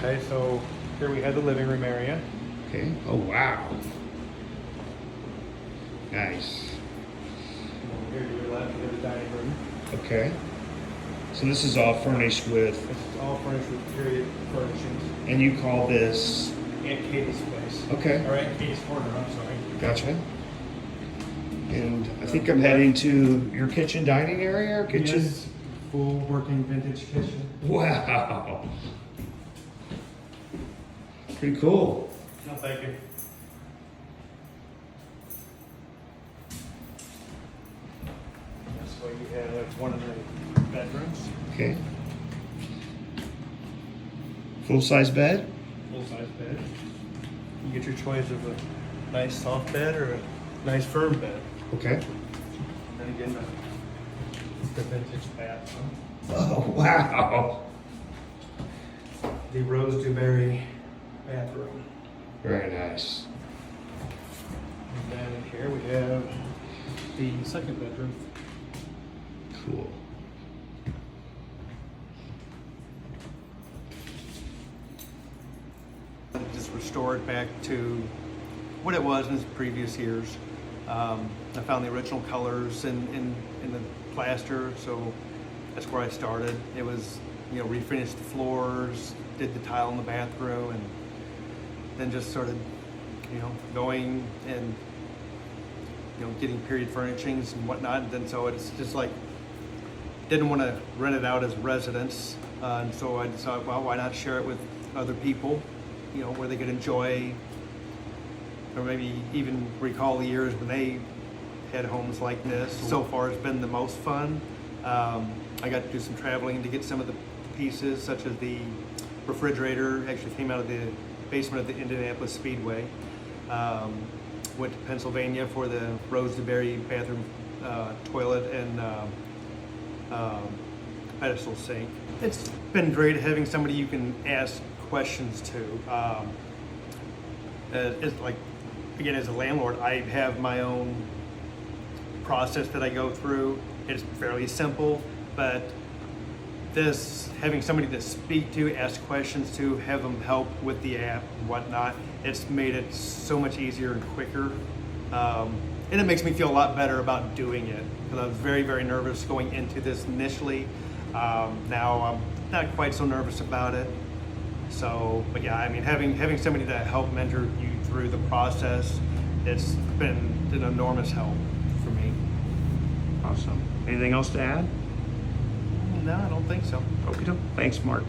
Okay, so here we have the living room area. Okay. Oh, wow. Nice. And here to your left, you have the dining room. Okay. So this is all furnished with, It's all furnished with period furnishings. and you call this, Aunt Katie's place. okay, Or Aunt Katie's corner, I'm sorry. gotcha. And I think I'm heading to your kitchen dining area or kitchen? Yes, full working vintage kitchen. Wow. Pretty cool. No, thank you. This way you have one of the bedrooms, Okay. Full-size bed? full-size bed. You get your choice of a nice soft bed or a nice firm bed. Okay. And again, the vintage bathroom. Oh, wow. The Rose Dewberry bathroom. Very nice. And then in here we have the second bedroom. Cool. Just restore it back to what it was in its previous years. I found the original colors in the plaster, so that's where I started. It was, refinished the floors, did the tile in the bathroom, and then just started, going and, getting period furnishings and whatnot. And then so it's just like, didn't want to rent it out as residence. And so I decided, well, why not share it with other people, where they could enjoy, or maybe even recall the years when they had homes like this. So far it's been the most fun. I got to do some traveling to get some of the pieces, such as the refrigerator actually came out of the basement of the Indianapolis Speedway. Went to Pennsylvania for the Rose Dewberry bathroom toilet and pedestal sink. It's been great having somebody you can ask questions to. It's like, again, as a landlord, I have my own process that I go through. It's fairly simple, but having somebody to speak to, ask questions to, have them help with the app and whatnot, it's made it so much easier and quicker. And it makes me feel a lot better about doing it, because I was very, very nervous going into this initially. Now I'm not quite so nervous about it. So, but yeah, I mean, having somebody to help mentor you through the process, it's been an enormous help for me. Awesome. Anything else to add? No, I don't think so. Okay. Thanks, Mark.